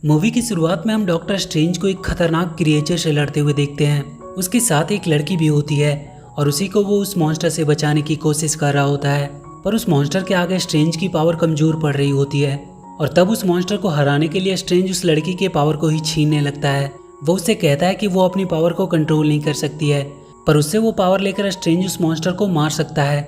Movie की शुरुआत में हम डॉक्टर स्ट्रेंज को एक खतरनाक क्रिएचर से लड़ते हुए देखते हैं। उसके साथ एक लड़की भी होती है और उसी को वो उस मॉन्स्टर से बचाने की कोशिश कर रहा होता है, पर उस मॉन्स्टर के आगे स्ट्रेंज की पावर कमजोर पड़ रही होती है और तब उस मॉन्स्टर को हराने के लिए स्ट्रेंज उस लड़की के पावर को ही छीनने लगता है। वो उससे कहता है कि वो अपनी पावर को कंट्रोल नहीं कर सकती है, पर उससे वो पावर लेकर स्ट्रेंज उस मॉन्स्टर को मार सकता है।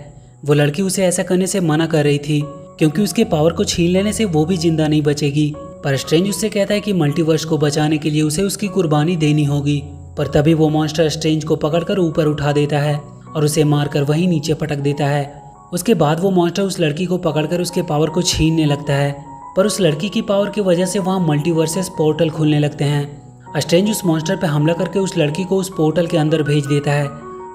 वो लड़की उसे ऐसा करने से मना कर रही थी क्योंकि उसके पावर को छीन लेने से वो भी जिंदा नहीं बचेगी, पर स्ट्रेंज उससे कहता है कि मल्टीवर्स को बचाने के लिए उसे उसकी कुर्बानी देनी होगी। पर तभी वो मॉन्स्टर स्ट्रेंज को पकड़कर ऊपर उठा देता है और उसे मारकर वहीं नीचे पटक देता है। उसके बाद वो मॉन्स्टर उस लड़की को पकड़कर उसके पावर को छीनने लगता है, पर उस लड़की की पावर की वजह से वहाँ मल्टीवर्सेस पोर्टल खुलने लगते हैं। स्ट्रेंज उस मॉन्स्टर पर हमला करके उस लड़की को उस पोर्टल के अंदर भेज देता है,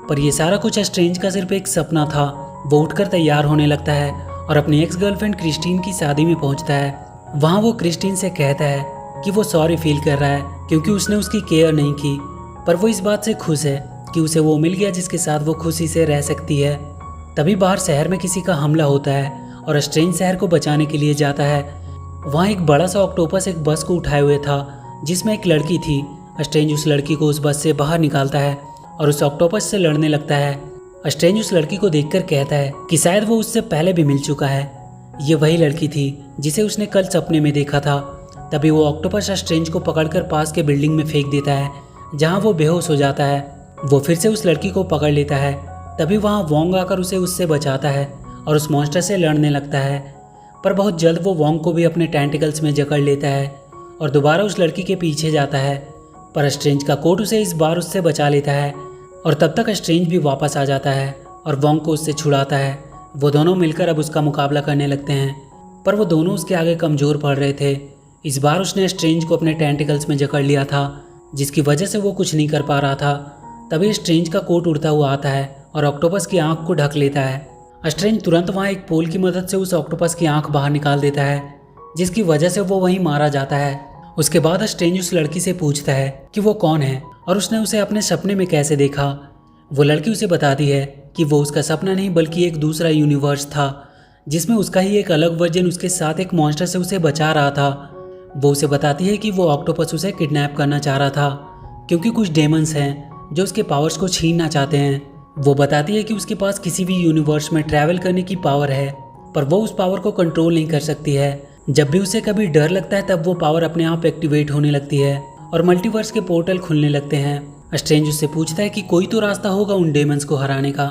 पर यह सारा कुछ स्ट्रेंज का सिर्फ एक सपना था। वो उठकर तैयार होने लगता है और अपनी एक्स गर्लफ्रेंड क्रिस्टीन की शादी में पहुंचता है। वहाँ वो क्रिस्टीन से कहता है कि वो सॉरी फील कर रहा है क्योंकि उसने उसकी केयर नहीं की, पर वो इस बात से खुश है कि उसे वो मिल गया जिसके साथ वो खुशी से रह सकती है। तभी बाहर शहर में किसी का हमला होता है और स्ट्रेंज शहर को बचाने के लिए जाता है। वहाँ एक बड़ा सा ऑक्टोपस एक बस को उठाए हुए था जिसमें एक लड़की थी। स्ट्रेंज उस लड़की को उस बस से बाहर निकालता है और उस ऑक्टोपस से लड़ने लगता है। स्ट्रेंज उस लड़की को देखकर कहता है कि शायद वो उससे पहले भी मिल चुका है। ये वही लड़की थी जिसे उसने कल सपने में देखा था। तभी वो ऑक्टोपस स्ट्रेंज को पकड़कर पास के बिल्डिंग में फेंक देता है जहाँ वो बेहोश हो जाता है। वो फिर से उस लड़की को पकड़ लेता है। तभी वहाँ वोंग आकर उसे उससे बचाता है और उस मॉन्स्टर से लड़ने लगता है, पर बहुत जल्द वो वोंग को भी अपने टेंटिकल्स में जकड़ लेता है और दोबारा उस लड़की के पीछे जाता है, पर स्ट्रेंज का कोट उसे इस बार उससे बचा लेता है और तब तक स्ट्रेंज भी वापस आ जाता है और वोंग को उससे छुड़ाता है। वो दोनों मिलकर अब उसका मुकाबला करने लगते हैं, पर वो दोनों उसके आगे कमज़ोर पड़ रहे थे। इस बार उसने स्ट्रेंज को अपने टेंटिकल्स में जकड़ लिया था जिसकी वजह से वो कुछ नहीं कर पा रहा था। तभी स्ट्रेंज का कोट उड़ता हुआ आता है और ऑक्टोपस की आंख को ढक लेता है। स्ट्रेंज तुरंत वहाँ एक पोल की मदद से उस ऑक्टोपस की आंख बाहर निकाल देता है जिसकी वजह से वो वहीं मारा जाता है। उसके बाद स्ट्रेंज उस लड़की से पूछता है कि वो कौन है और उसने उसे अपने सपने में कैसे देखा। वो लड़की उसे बताती है कि वो उसका सपना नहीं बल्कि एक दूसरा यूनिवर्स था जिसमें उसका ही एक अलग वर्जन उसके साथ एक मॉन्स्टर से उसे बचा रहा था। वो उसे बताती है कि वो ऑक्टोपस उसे किडनैप करना चाह रहा था क्योंकि कुछ डेमंस हैं जो उसके पावर्स को छीनना चाहते हैं। वो बताती है कि उसके पास किसी भी यूनिवर्स में ट्रैवल करने की पावर है, पर वो उस पावर को कंट्रोल नहीं कर सकती है। जब भी उसे कभी डर लगता है तब वो पावर अपने आप एक्टिवेट होने लगती है और मल्टीवर्स के पोर्टल खुलने लगते हैं। स्ट्रेंज उससे पूछता है कि कोई तो रास्ता होगा उन डेमंस को हराने का।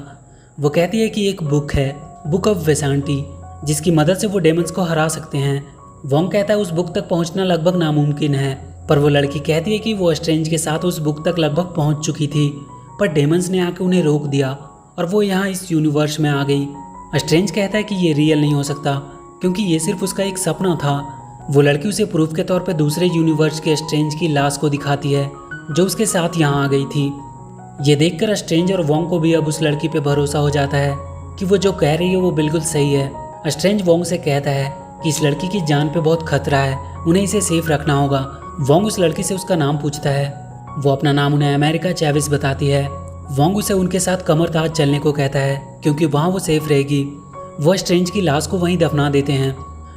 वो कहती है कि एक बुक है, बुक ऑफ वेसांटी, जिसकी मदद से वो डेमंस को हरा सकते हैं। वोंग कहता है उस बुक तक पहुंचना लगभग नामुमकिन है, पर वो लड़की कहती है कि वो स्ट्रेंज के साथ उस बुक तक लगभग पहुंच चुकी थी, पर डेमंस ने आके उन्हें रोक दिया और वो यहाँ इस यूनिवर्स में आ गई। स्ट्रेंज कहता है कि ये रियल नहीं हो सकता क्योंकि ये सिर्फ उसका एक सपना था। वो लड़की उसे प्रूफ के तौर पे दूसरे यूनिवर्स के स्ट्रेंज की लाश को दिखाती है जो उसके साथ यहाँ आ गई थी। ये देखकर स्ट्रेंज और वोंग को भी अब उस लड़की पे भरोसा हो जाता है कि वो जो कह रही है वो बिल्कुल सही है। स्ट्रेंज वोंग से कहता है कि इस लड़की की जान पे बहुत खतरा है, उन्हें इसे सेफ रखना होगा। वोंग उस लड़की से उसका नाम पूछता है। वो अपना नाम उन्हें अमेरिका चैविस बताती है। वोंग उसे उनके साथ कमरताज चलने को कहता है क्योंकि वहाँ वो सेफ रहेगी। वो स्ट्रेंज की लाश को वहीं दफना देते हैं।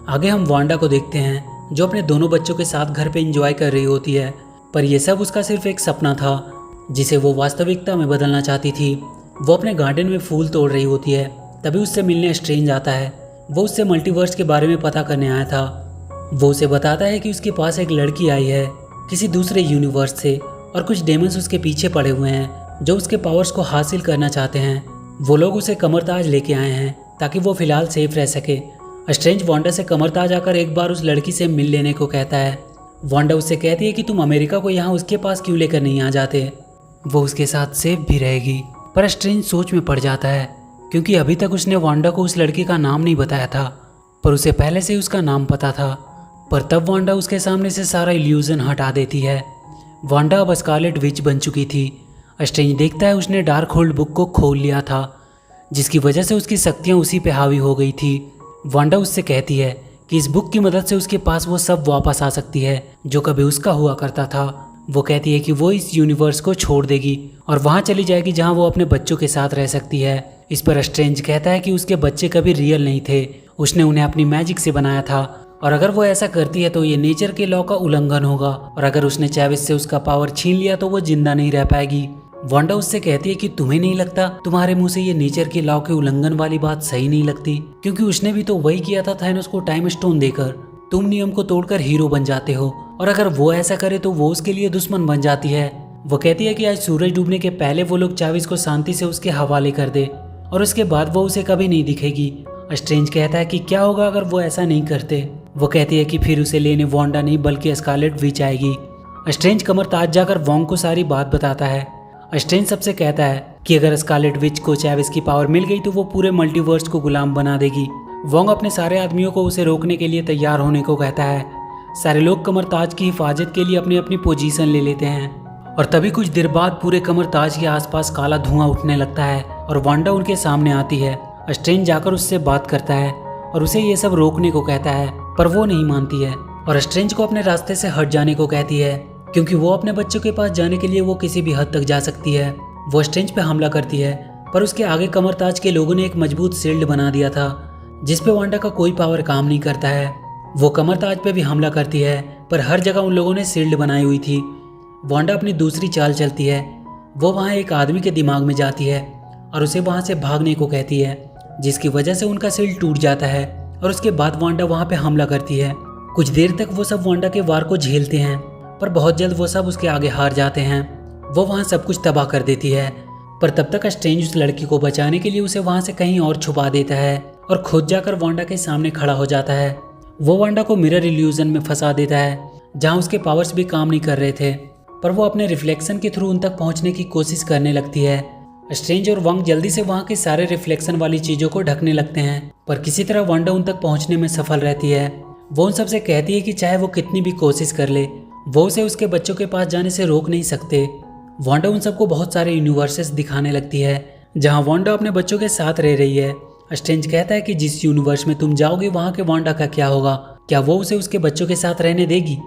आगे हम वांडा को देखते हैं जो अपने दोनों बच्चों के साथ घर पे एंजॉय कर रही होती है, पर यह सब उसका सिर्फ एक सपना था जिसे वो वास्तविकता में बदलना चाहती थी। वो अपने गार्डन में फूल तोड़ रही होती है, तभी उससे मिलने स्ट्रेंज आता है। वो उससे मल्टीवर्स के बारे में पता करने आया था। वो उसे बताता है कि उसके पास एक लड़की आई है किसी दूसरे यूनिवर्स से और कुछ डेमंस उसके पीछे पड़े हुए हैं जो उसके पावर्स को हासिल करना चाहते हैं। वो लोग उसे कमरताज लेके आए हैं ताकि वो फिलहाल सेफ रह सके। स्ट्रेंज वांडा से कमरताज आकर एक बार उस लड़की से मिल लेने को कहता है। वांडा उससे कहती है कि तुम अमेरिका को यहाँ उसके पास क्यों लेकर नहीं आ जाते, वो उसके साथ सेफ भी रहेगी। पर स्ट्रेंज सोच में पड़ जाता है क्योंकि अभी तक उसने वांडा को उस लड़की का नाम नहीं बताया था, पर उसे पहले से ही उसका नाम पता था। पर तब वांडा उसके सामने से सारा इल्यूजन हटा देती है। वांडा अब स्कारलेट विच बन चुकी थी। स्ट्रेंज देखता है उसने डार्क होल्ड बुक को खोल लिया था जिसकी वजह से उसकी शक्तियाँ उसी पे हावी हो गई थी। वांडा उससे कहती है कि इस बुक की मदद से उसके पास वो सब वापस आ सकती है जो कभी उसका हुआ करता था। वो कहती है कि वो इस यूनिवर्स को छोड़ देगी और वहाँ चली जाएगी जहाँ वो अपने बच्चों के साथ रह सकती है। इस पर स्ट्रेंज कहता है कि उसके बच्चे कभी रियल नहीं थे, उसने उन्हें अपनी मैजिक से बनाया था और अगर वो ऐसा करती है तो ये नेचर के लॉ का उल्लंघन होगा, और अगर उसने चैविस से उसका पावर छीन लिया तो वो जिंदा नहीं रह पाएगी। वांडा उससे कहती है कि तुम्हें नहीं लगता तुम्हारे मुंह से ये नेचर के लॉ के उल्लंघन वाली बात सही नहीं लगती, क्योंकि उसने भी तो वही किया था थैनोस को टाइम स्टोन देकर। तुम नियम को तोड़कर हीरो बन जाते हो, और अगर वो ऐसा करे तो वो उसके लिए दुश्मन बन जाती है। वो कहती है कि आज सूरज डूबने के पहले वो लोग चैविस को शांति से उसके हवाले कर दे, और उसके बाद वो उसे कभी नहीं दिखेगी। स्ट्रेंज कहता है कि क्या होगा अगर वो ऐसा नहीं करते। वो कहती है कि फिर उसे लेने वांडा नहीं बल्कि स्कारलेट विच आएगी। स्ट्रेंज कमर ताज जाकर वोंग को सारी बात बताता है। स्ट्रेंज सबसे कहता है कि अगर स्कारलेट विच को चैविस की पावर मिल गई तो वो पूरे मल्टीवर्स को गुलाम बना देगी। वोंग अपने सारे आदमियों को उसे रोकने के लिए तैयार होने को कहता है। सारे लोग कमर ताज की हिफाजत के लिए अपनी अपनी पोजीशन ले लेते हैं, और तभी कुछ देर बाद पूरे कमर ताज के आसपास काला धुआं उठने लगता है और वांडा उनके सामने आती है। स्ट्रेंज जाकर उससे बात करता है और उसे ये सब रोकने को कहता है, पर वो नहीं मानती है और स्ट्रेंज को अपने रास्ते से हट जाने को कहती है, क्योंकि वो अपने बच्चों के पास जाने के लिए वो किसी भी हद तक जा सकती है। वो स्ट्रेंज पे हमला करती है, पर उसके आगे कमरताज के लोगों ने एक मजबूत शील्ड बना दिया था जिसपे वांडा का कोई पावर काम नहीं करता है। वो कमरताज पे भी हमला करती है, पर हर जगह उन लोगों ने शील्ड बनाई हुई थी। वांडा अपनी दूसरी चाल चलती है। वो वहाँ एक आदमी के दिमाग में जाती है और उसे वहाँ से भागने को कहती है, जिसकी वजह से उनका शील्ड टूट जाता है, और उसके बाद वांडा वहाँ पे हमला करती है। कुछ देर तक वो सब वांडा के वार को झेलते हैं, पर बहुत जल्द वो सब उसके आगे हार जाते हैं। वो वहाँ सब कुछ तबाह कर देती है, पर तब तक स्ट्रेंज उस लड़की को बचाने के लिए उसे वहाँ से कहीं और छुपा देता है और खुद जाकर वांडा के सामने खड़ा हो जाता है। वो वांडा को मिरर इल्यूजन में फंसा देता है, जहाँ उसके पावर्स भी काम नहीं कर रहे थे, पर वो अपने रिफ्लेक्शन के थ्रू उन तक पहुँचने की कोशिश करने लगती है। स्ट्रेंज और वंग जल्दी से वहाँ के सारे रिफ्लेक्शन वाली चीज़ों को ढकने लगते हैं, पर किसी तरह वांडा उन तक पहुँचने में सफल रहती है। वो उन सबसे कहती है कि चाहे वो कितनी भी कोशिश कर ले, वो उसे उसके बच्चों के पास जाने से रोक नहीं सकते। वांडा उन सबको बहुत सारे यूनिवर्सेस दिखाने लगती है जहाँ वांडा अपने बच्चों के साथ रह रही है। स्ट्रेंज कहता है कि जिस यूनिवर्स में तुम जाओगे वहाँ के वांडा का क्या होगा, क्या वो उसे उसके बच्चों के साथ रहने देगी?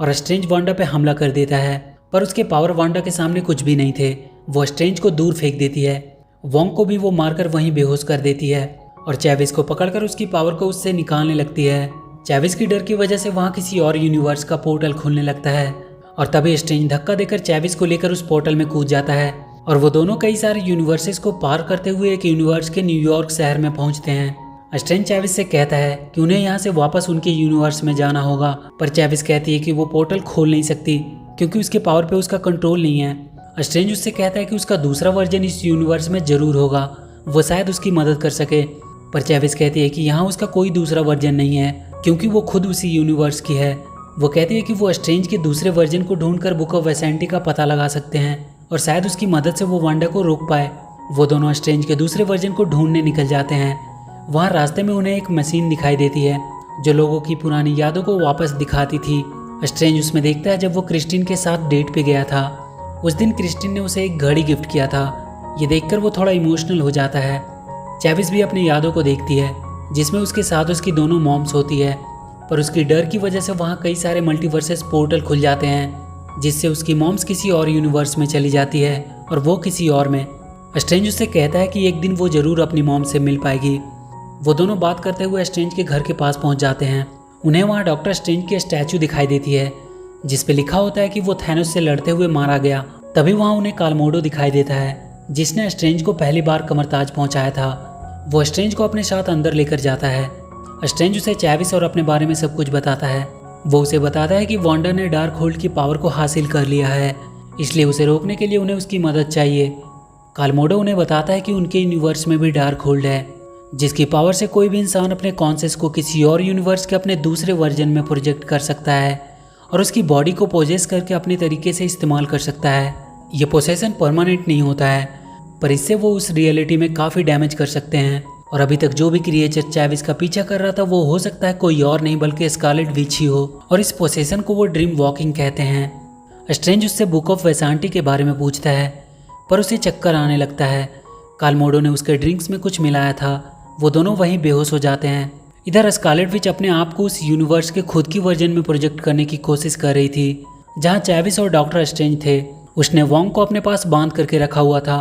और स्ट्रेंज वांडा पे हमला कर देता है, पर उसके पावर वांडा के सामने कुछ भी नहीं थे। वो स्ट्रेंज को दूर फेंक देती है। वोंग को भी वो मारकर वहीं बेहोश कर देती है और चैविस को पकड़कर उसकी पावर को उससे निकालने लगती है। चैविस की डर की वजह से वहाँ किसी और यूनिवर्स का पोर्टल खुलने लगता है, और तभी स्ट्रेंज धक्का देकर चैविस को लेकर उस पोर्टल में कूद जाता है, और वो दोनों कई सारे यूनिवर्सेस को पार करते हुए एक यूनिवर्स के न्यूयॉर्क शहर में पहुंचते हैं। स्ट्रेंज चैविस से कहता है कि उन्हें यहाँ से वापस उनके यूनिवर्स में जाना होगा, पर चैविस कहती है कि वो पोर्टल खोल नहीं सकती क्योंकि उसके पावर पे उसका कंट्रोल नहीं है। स्ट्रेंज उससे कहता है कि उसका दूसरा वर्जन इस यूनिवर्स में जरूर होगा, वो शायद उसकी मदद कर सके, पर चैविस कहती है कि यहाँ उसका कोई दूसरा वर्जन नहीं है क्योंकि वो खुद उसी यूनिवर्स की है। वो कहती है कि वो स्ट्रेंज के दूसरे वर्जन को ढूंढकर बुक ऑफ वेसेंटी का पता लगा सकते हैं और शायद उसकी मदद से वो वांडा को रोक पाए। वो दोनों स्ट्रेंज के दूसरे वर्जन को ढूंढने निकल जाते हैं। वहाँ रास्ते में उन्हें एक मशीन दिखाई देती है जो लोगों की पुरानी यादों को वापस दिखाती थी। स्ट्रेंज उसमें देखता है जब वो क्रिस्टिन के साथ डेट पे गया था। उस दिन क्रिस्टिन ने उसे एक घड़ी गिफ्ट किया था। ये देखकर वो थोड़ा इमोशनल हो जाता है। चैविस भी अपनी यादों को देखती है जिसमें उसके साथ उसकी दोनों मॉम्स होती है, पर उसकी डर की वजह से वहाँ कई सारे मल्टीवर्सेस पोर्टल खुल जाते हैं जिससे उसकी मॉम्स किसी और यूनिवर्स में चली जाती है और वो किसी और में। स्ट्रेंज उससे कहता है कि एक दिन वो जरूर अपनी मॉम से मिल पाएगी। वो दोनों बात करते हुए स्ट्रेंज के घर के पास पहुँच जाते हैं। उन्हें वहाँ डॉक्टर स्ट्रेंज की स्टैचू दिखाई देती है जिसपे लिखा होता है कि वो थैनोस से लड़ते हुए मारा गया। तभी वहाँ उन्हें कालमोडो दिखाई देता है जिसने स्ट्रेंज को पहली बार कमरताज पहुँचाया था। वो स्ट्रेंज को अपने साथ अंदर लेकर जाता है। स्ट्रेंज उसे चैविस और अपने बारे में सब कुछ बताता है। वो उसे बताता है कि वांडा ने डार्क होल्ड की पावर को हासिल कर लिया है, इसलिए उसे रोकने के लिए उन्हें उसकी मदद चाहिए। कालमोडो उन्हें बताता है कि उनके यूनिवर्स में भी डार्क होल्ड है जिसकी पावर से कोई भी इंसान अपने कॉन्शियस को किसी और यूनिवर्स के अपने दूसरे वर्जन में प्रोजेक्ट कर सकता है और उसकी बॉडी को पोजेस करके अपने तरीके से इस्तेमाल कर सकता है। ये पोसेशन परमानेंट नहीं होता है, पर इससे वो उस रियलिटी में काफ़ी डैमेज कर सकते हैं। और अभी तक जो भी क्रिएचर चैविस का पीछा कर रहा था वो हो सकता है कोई और नहीं बल्कि स्कारलेट विच ही हो, और इस पोसेशन को वो ड्रीम वॉकिंग कहते हैं। स्ट्रेंज उससे बुक ऑफ वेसांटी के बारे में पूछता है, पर उसे चक्कर आने लगता है। कालमोडो ने उसके ड्रिंक्स में कुछ मिलाया था। वो दोनों वहीं बेहोश हो जाते हैं। इधर स्कारलेट विच अपने आप को उस यूनिवर्स के खुद की वर्जन में प्रोजेक्ट करने की कोशिश कर रही थी जहाँ चैविस और डॉक्टर स्ट्रेंज थे। उसने वोंग को अपने पास बांध करके रखा हुआ था।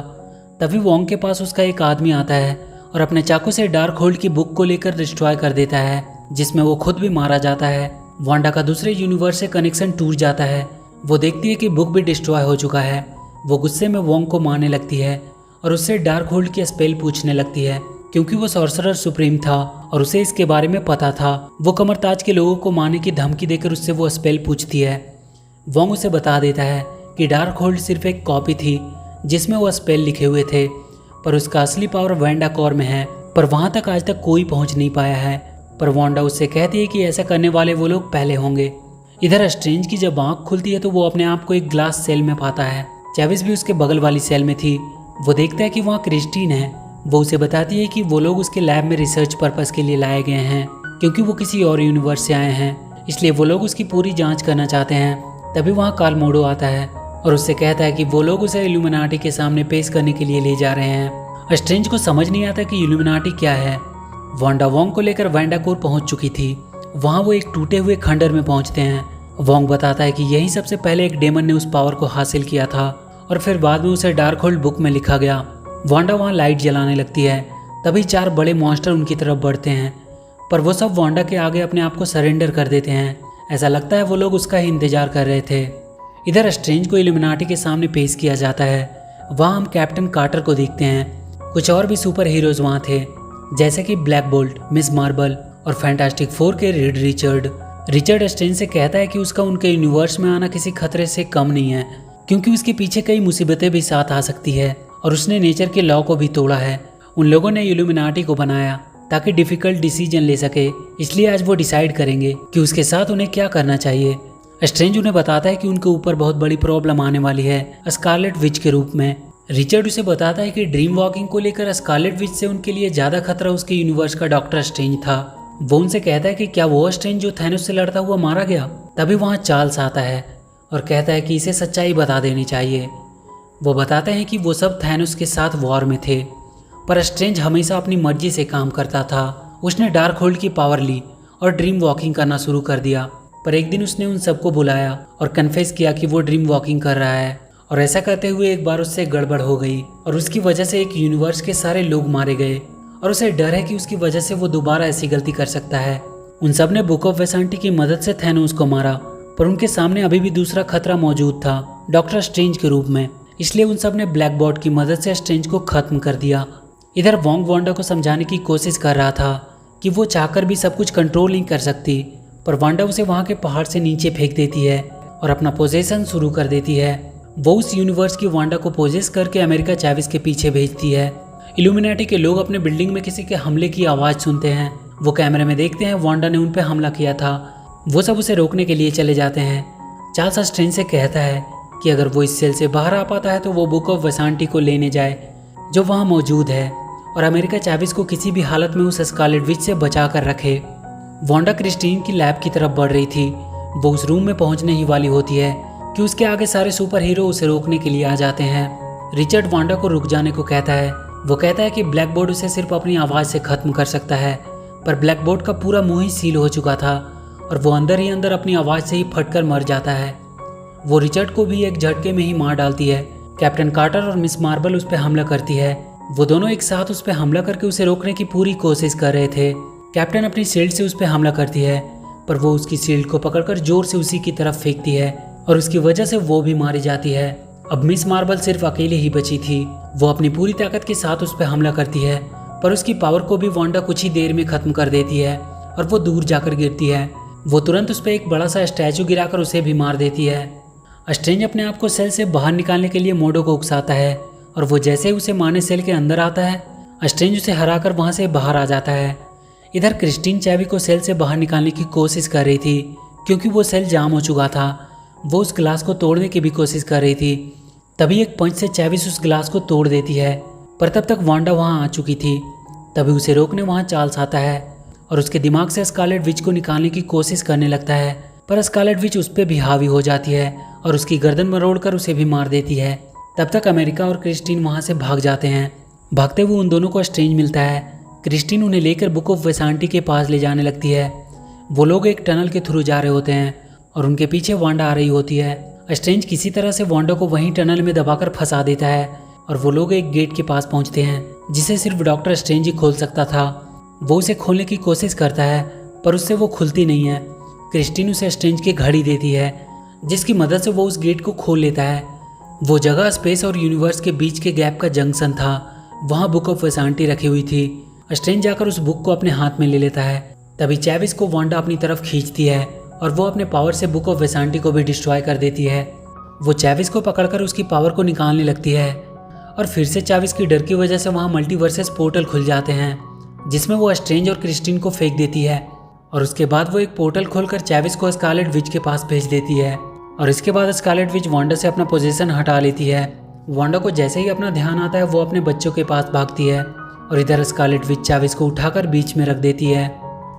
तभी वोंग के पास उसका एक आदमी आता है और अपने चाकू से डार्क होल्ड की बुक को लेकर डिस्ट्रॉय कर देता है। जिसमें वो खुद भी मारा जाता है। वांडा का दूसरे यूनिवर्स से कनेक्शन टूट जाता है। वो देखती है कि बुक भी डिस्ट्रॉय हो चुका है। वो गुस्से में वोंग को मारने लगती है और उससे डार्क होल्ड की स्पेल पूछने लगती है, क्योंकि वो सॉर्सरर सुप्रीम था और उसे इसके बारे में पता था। वो कमरताज के लोगों को मारने की धमकी देकर उससे वो स्पेल पूछती है। वोंग उसे बता देता है कि डार्क होल्ड सिर्फ एक कॉपी थी जिसमें वो स्पेल लिखे हुए थे, पर उसका असली पावर वांडा कोर में है, पर वहाँ तक आज तक कोई पहुँच नहीं पाया है। पर वांडा उससे कहती है कि ऐसा करने वाले वो लोग पहले होंगे। इधर स्ट्रेंज की जब आँख खुलती है तो वो अपने आप को एक ग्लास सेल में पाता है। चेविस भी उसके बगल वाली सेल में थी। वो देखता है कि वहाँ क्रिस्टीन है। वो उसे बताती है कि वो लोग उसके लैब में रिसर्च पर्पस के लिए लाए गए हैं, क्योंकि वो किसी और यूनिवर्स से आए हैं, इसलिए वो लोग उसकी पूरी जांच करना चाहते हैं। तभी वहाँ कार्ल मोडो आता है और उससे कहता है कि वो लोग उसे इल्यूमिनाटी के सामने पेश करने के लिए ले जा रहे हैं। स्ट्रेंज को समझ नहीं आता कि इल्यूमिनाटी क्या है। वांडा वोंग को लेकर वांडा कोर पहुंच चुकी थी। वहाँ वो एक टूटे हुए खंडर में पहुंचते हैं। वोंग बताता है कि यही सबसे पहले एक डेमन ने उस पावर को हासिल किया था और फिर बाद में उसे डार्क होल्ड बुक में लिखा गया। वांडा वहाँ लाइट जलाने लगती है। तभी 4 बड़े मॉन्स्टर उनकी तरफ बढ़ते हैं, पर वो सब वांडा के आगे अपने आप को सरेंडर कर देते हैं। ऐसा लगता है वो लोग उसका ही इंतजार कर रहे थे। इधर स्ट्रेंज को इल्यूमिनाटी के सामने पेश किया जाता है। वहाँ हम कैप्टन कार्टर को देखते हैं। कुछ और भी सुपर हीरोज वहाँ थे, जैसे कि ब्लैक बोल्ट, मिस मार्बल और फैंटास्टिक 4 के रीड रिचर्ड। रिचर्ड स्ट्रेंज से कहता है कि उसका उनके यूनिवर्स में आना किसी खतरे से कम नहीं है, क्योंकि उसके पीछे कई मुसीबतें भी साथ आ सकती है और उसने नेचर के लॉ को भी तोड़ा है। उन लोगों ने इल्यूमिनाटी को बनाया ताकि डिफिकल्ट डिसीजन ले सके, इसलिए आज वो डिसाइड करेंगे कि उसके साथ उन्हें क्या करना चाहिए। स्ट्रेंज उन्हें बताता है कि उनके ऊपर बहुत बड़ी प्रॉब्लम आने वाली है, स्कारलेट विच के रूप में। रिचर्ड उसे बताता है कि ड्रीम वॉकिंग को लेकर स्कारलेट विच से उनके लिए ज़्यादा खतरा उसके यूनिवर्स का डॉक्टर स्ट्रेंज था। वो उनसे कहता है कि क्या वो स्ट्रेंज जो थैनोस से लड़ता हुआ मारा गया। तभी वहाँ चार्ल्स आता है और कहता है कि इसे सच्चाई बता देनी चाहिए। वो बताते हैं कि वो सब थैनोस के साथ वॉर में थे, पर स्ट्रेंज हमेशा अपनी मर्जी से काम करता था। उसने डार्क होल्ड की पावर ली और ड्रीम वॉकिंग करना शुरू कर दिया, पर एक दिन उसने उन सबको बुलाया और कन्फेस किया कि वो ड्रीम वॉकिंग कर रहा है। और ऐसा करते हुए एक बार उससे गड़बड़ हो गई और उसकी वजह से एक यूनिवर्स के सारे लोग मारे गए और उसे डर है कि उसकी वजह से वो दोबारा ऐसी गलती कर सकता है। उन सब ने बुक ऑफ वेसांटी की मदद से थैनोस को मारा, पर उनके सामने अभी भी दूसरा खतरा मौजूद था, डॉक्टर स्ट्रेंज के रूप में। इसलिए उन सब ने ब्लैक बॉट की मदद से स्ट्रेंज को खत्म कर दिया। इधर वोंग वांडा को समझाने की कोशिश कर रहा था कि वो चाहकर भी सब कुछ कंट्रोल नहीं कर सकती, पर वांडा उसे वहाँ के पहाड़ से नीचे फेंक देती है और अपना पोजेशन शुरू कर देती है। वो उस यूनिवर्स की वांडा को पोजेस करके अमेरिका चेविस के पीछे भेजती है। इल्यूमिनाटी के लोग अपने बिल्डिंग में किसी के हमले की आवाज़ सुनते हैं। वो कैमरे में देखते हैं वांडा ने उन पर हमला किया था। वो सब उसे रोकने के लिए चले जाते हैं। चार्ल्स स्ट्रेंज से कहता है कि अगर वो इस सेल से बाहर आ पाता है तो वो बुक ऑफ वेसांटी को लेने जाए जो वहाँ मौजूद है, और अमेरिका चेविस को किसी भी हालत में उस स्कारलेट विच से बचा कर रखे। वांडा क्रिस्टीन की लैब की तरफ बढ़ रही थी। वो उस रूम में पहुंचने ही वाली होती है कि उसके आगे सारे सुपर हीरो उसे रोकने के लिए आ जाते हैं। रिचर्ड वांडा को रुक जाने को कहता है। वो कहता है कि ब्लैक बोर्ड उसे सिर्फ अपनी आवाज़ से ख़त्म कर सकता है, पर ब्लैक बोर्ड का पूरा मुंह ही सील हो चुका था और वो अंदर ही अंदर अपनी आवाज़ से ही फटकर मर जाता है। वो रिचर्ड को भी एक झटके में ही मार डालती है। कैप्टन कार्टर और मिस मार्बल उस पर हमला करती है। वो दोनों एक साथ उस पर हमला करके उसे रोकने की पूरी कोशिश कर रहे थे। कैप्टन अपनी शील्ड से उस पर हमला करती है, पर वो उसकी शील्ड को पकड़कर जोर से उसी की तरफ फेंकती है और उसकी वजह से वो भी मारी जाती है। अब मिस मार्बल सिर्फ अकेले ही बची थी। वो अपनी पूरी ताकत के साथ उस पर हमला करती है, पर उसकी पावर को भी वांडा कुछ ही देर में खत्म कर देती है और वो दूर जाकर गिरती है। वो तुरंत उस पर एक बड़ा सा स्टैचू गिराकर उसे भी मार देती है। स्ट्रेंज अपने आप को सेल से बाहर निकालने के लिए मोडो को उकसाता है और वो जैसे ही उसे मारने सेल के अंदर आता है, स्ट्रेंज उसे हराकर वहाँ से बाहर आ जाता है। इधर क्रिस्टीन चेवी को सेल से बाहर निकालने की कोशिश कर रही थी, क्योंकि वो सेल जाम हो चुका था। वो उस ग्लास को तोड़ने की भी कोशिश कर रही थी। तभी एक पंच से चेविस उस ग्लास को तोड़ देती है, पर तब तक वांडा वहाँ आ चुकी थी। तभी उसे रोकने वहाँ चार्ल्स आता है और उसके दिमाग से स्कारलेट विच को निकालने की कोशिश करने लगता है, पर स्कारलेट विच उस पर भी हावी हो जाती है और उसकी गर्दन मरोड़कर उसे भी मार देती है। तब तक अमेरिका और क्रिस्टीन वहाँ से भाग जाते हैं। भागते हुए उन दोनों को स्ट्रेंज मिलता है। क्रिस्टीन उन्हें लेकर बुक ऑफ वेसांटी के पास ले जाने लगती है। वो लोग एक टनल के थ्रू जा रहे होते हैं और उनके पीछे वांडा आ रही होती है। स्ट्रेंज किसी तरह से वांडा को वहीं टनल में दबाकर फंसा देता है और वो लोग एक गेट के पास पहुंचते हैं जिसे सिर्फ डॉक्टर स्ट्रेंज ही खोल सकता था। वो उसे खोलने की कोशिश करता है, पर उससे वो खुलती नहीं है। क्रिस्टीन उसे स्ट्रेंज की घड़ी देती है जिसकी मदद से वो उस गेट को खोल लेता है। वो जगह स्पेस और यूनिवर्स के बीच के गैप का जंक्शन था। वहाँ बुक ऑफ वेसांटी रखी हुई थी। स्ट्रेंज जाकर उस बुक को अपने हाथ में ले लेता है। तभी चैविस को वांडा अपनी तरफ खींचती है और वो अपने पावर से बुक ऑफ वेसांटी को भी डिस्ट्रॉय कर देती है। वो चैविस को पकड़कर उसकी पावर को निकालने लगती है और फिर से चैविस की डर की वजह से वहाँ मल्टीवर्सेस पोर्टल खुल जाते हैं जिसमें वो स्ट्रेंज और क्रिस्टीन को फेंक देती है और उसके बाद वो एक पोर्टल खोलकर चैविस को स्कारलेट विच के पास भेज देती है और इसके बाद स्कारलेट विच वांडा से अपना पोजीशन हटा लेती है। वांडा को जैसे ही अपना ध्यान आता है वो अपने बच्चों के पास भागती है और इधर स्कारलेट विच चैविस को उठाकर बीच में रख देती है।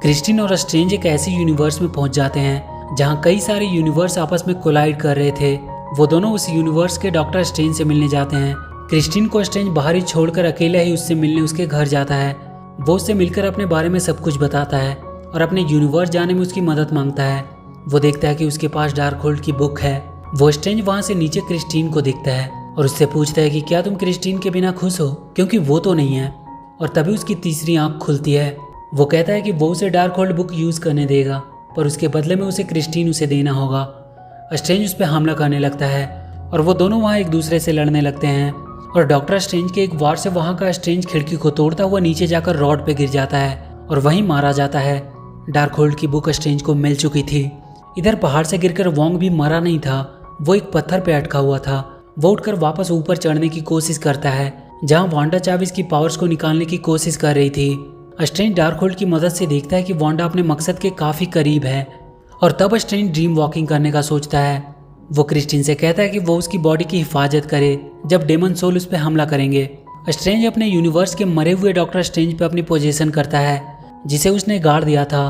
क्रिस्टीन और स्ट्रेंज एक ऐसे यूनिवर्स में पहुंच जाते हैं जहां कई सारे यूनिवर्स आपस में कोलाइड कर रहे थे। वो दोनों उस यूनिवर्स के डॉक्टर स्ट्रेंज से मिलने जाते हैं। क्रिस्टीन को स्ट्रेंज बाहर ही छोड़कर अकेले ही उससे मिलने उसके घर जाता है। वो उससे मिलकर अपने बारे में सब कुछ बताता है और अपने यूनिवर्स जाने में उसकी मदद मांगता है। वो देखता है कि उसके पास डार्कहोल्ड की बुक है। वो स्ट्रेंज वहाँ से नीचे क्रिस्टीन को देखता है और उससे पूछता है कि क्या तुम क्रिस्टीन के बिना खुश हो, क्योंकि वो तो नहीं है। और तभी उसकी तीसरी आंख खुलती है। वो कहता है कि वो उसे डार्कहोल्ड बुक यूज़ करने देगा पर उसके बदले में उसे क्रिस्टीन उसे देना होगा। स्ट्रेंज उस पर हमला करने लगता है और वो दोनों वहाँ एक दूसरे से लड़ने लगते हैं और डॉक्टर स्ट्रेंज के एक वार से वहाँ का स्ट्रेंज खिड़की को तोड़ता हुआ नीचे जाकर रॉड पे गिर जाता है और वहीं मारा जाता है। डार्कहोल्ड की बुक स्ट्रेंज को मिल चुकी थी। इधर पहाड़ से गिरकर वोंग भी मरा नहीं था, वो एक पत्थर पे अटका हुआ था। वो उठकर वापस ऊपर चढ़ने की कोशिश करता है जहाँ वांडा चैविस की पावर्स को निकालने की कोशिश कर रही थी। स्ट्रेंज डार्कहोल्ड की मदद से देखता है कि वांडा अपने मकसद के काफ़ी करीब है और तब स्ट्रेंज ड्रीम वॉकिंग करने का सोचता है। वो क्रिस्टीन से कहता है कि वो उसकी बॉडी की हिफाजत करे जब डेमन सोल उस पर हमला करेंगे। स्ट्रेंज अपने यूनिवर्स के मरे हुए डॉक्टर स्ट्रेंज पे अपनी पोजीशन करता है जिसे उसने गाड़ दिया था।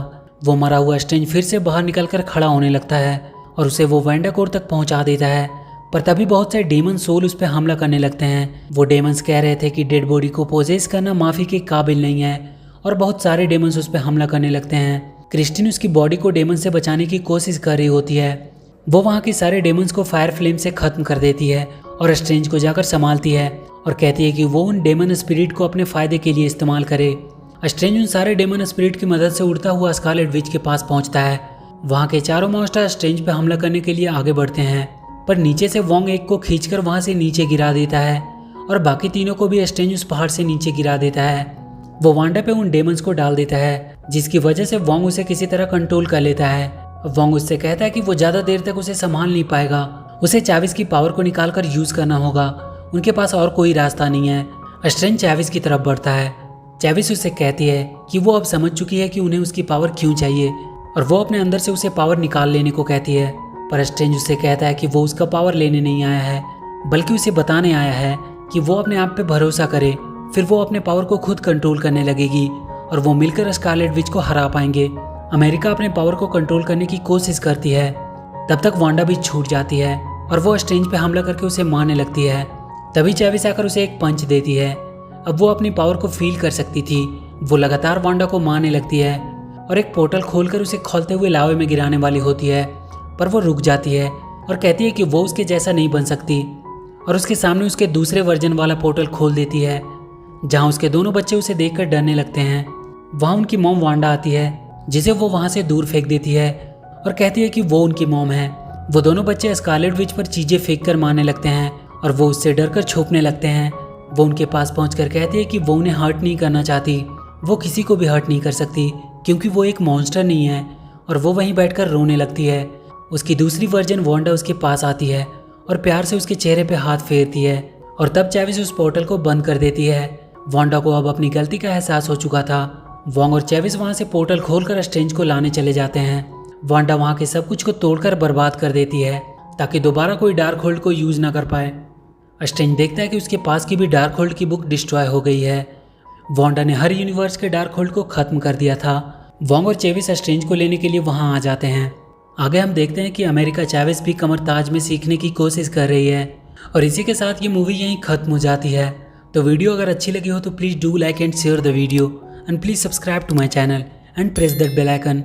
वो मरा हुआ स्ट्रेंज फिर से बाहर निकलकर खड़ा होने लगता है और उसे वो वेंडाकोर तक पहुंचा देता है। पर तभी बहुत से डेमन सोल उस पर हमला करने लगते हैं। वो डेमंस कह रहे थे कि डेड बॉडी को पोजेस करना माफ़ी के काबिल नहीं है और बहुत सारे डेमंस उस पर हमला करने लगते हैं। क्रिस्टीन उसकी बॉडी को डेमन से बचाने की कोशिश कर रही होती है। वो वहाँ के सारे डेमंस को फायर फ्लेम से ख़त्म कर देती है और स्ट्रेंज को जाकर संभालती है और कहती है कि वो उन डेमन स्पिरिट को अपने फ़ायदे के लिए इस्तेमाल करे। स्ट्रेंज उन सारे डेमन स्पिरिट की मदद से उड़ता हुआ स्कारलेट विच के पास पहुंचता है। वहाँ के चारों मॉन्स्टर स्ट्रेंज पे हमला करने के लिए आगे बढ़ते हैं पर नीचे से वोंग एक को खींचकर वहाँ से नीचे गिरा देता है और बाकी तीनों को भी स्ट्रेंज उस पहाड़ से नीचे गिरा देता है। वो वांडा पे उन डेमंस को डाल देता है जिसकी वजह से वोंग उसे किसी तरह कंट्रोल कर लेता है। वोंग उससे कहता है कि वो ज़्यादा देर तक उसे संभाल नहीं पाएगा, उसे चैविस की पावर को निकाल कर यूज़ करना होगा, उनके पास और कोई रास्ता नहीं है। स्ट्रेंज चैविस की तरफ बढ़ता है। चैविस उससे कहती है कि वो अब समझ चुकी है कि उन्हें उसकी पावर क्यों चाहिए और वो अपने अंदर से उसे पावर निकाल लेने को कहती है। पर स्ट्रेंज उससे कहता है कि वो उसका पावर लेने नहीं आया है बल्कि उसे बताने आया है कि वो अपने आप पे भरोसा करे, फिर वो अपने पावर को खुद कंट्रोल करने लगेगी और वो मिलकर स्कारलेट विच को हरा पाएंगे। अमेरिका अपने पावर को कंट्रोल करने की कोशिश करती है। तब तक वांडा भी छूट जाती है और वो स्ट्रेंज पे हमला करके उसे मारने लगती है। तभी चैविस आकर उसे एक पंच देती है। अब वो अपनी पावर को फील कर सकती थी। वो लगातार वांडा को मारने लगती है और एक पोर्टल खोलकर उसे खोलते हुए लावे में गिराने वाली होती है पर वो रुक जाती है और कहती है कि वो उसके जैसा नहीं बन सकती और उसके सामने उसके दूसरे वर्जन वाला पोर्टल खोल देती है जहाँ उसके दोनों बच्चे उसे देखकर डरने लगते हैं। वहाँ उनकी मॉम वांडा आती है जिसे वो वहाँ से दूर फेंक देती है और कहती है कि वो उनकी मॉम है। वो दोनों बच्चे स्कारलेट विच पर चीज़ें फेंक कर मारने लगते हैं और वो उससे डर कर छुपने लगते हैं। वो उनके पास पहुंचकर कहती है कि वो उन्हें हर्ट नहीं करना चाहती, वो किसी को भी हर्ट नहीं कर सकती क्योंकि वो एक मॉन्स्टर नहीं है और वो वहीं बैठकर रोने लगती है। उसकी दूसरी वर्जन वांडा उसके पास आती है और प्यार से उसके चेहरे पे हाथ फेरती है और तब चैविस उस पोर्टल को बंद कर देती है। वांडा को अब अपनी गलती का एहसास हो चुका था। वोंग और चैविस वहाँ से पोर्टल खोलकर स्ट्रेंज को लाने चले जाते हैं। वांडा वहाँ के सब कुछ को तोड़कर बर्बाद कर देती है ताकि दोबारा कोई डार्कहोल्ड को यूज ना कर पाए। स्ट्रेंज देखता है कि उसके पास की भी डार्कहोल्ड की बुक डिस्ट्रॉय हो गई है। वांडा ने हर यूनिवर्स के डार्कहोल्ड को खत्म कर दिया था। वोंग और चैविस स्ट्रेंज को लेने के लिए वहाँ आ जाते हैं। आगे हम देखते हैं कि अमेरिका चैविस भी कमरताज में सीखने की कोशिश कर रही है और इसी के साथ ये मूवी यहीं खत्म हो जाती है। तो वीडियो अगर अच्छी लगी हो तो please do like and share the video and please subscribe to my channel and press that bell icon.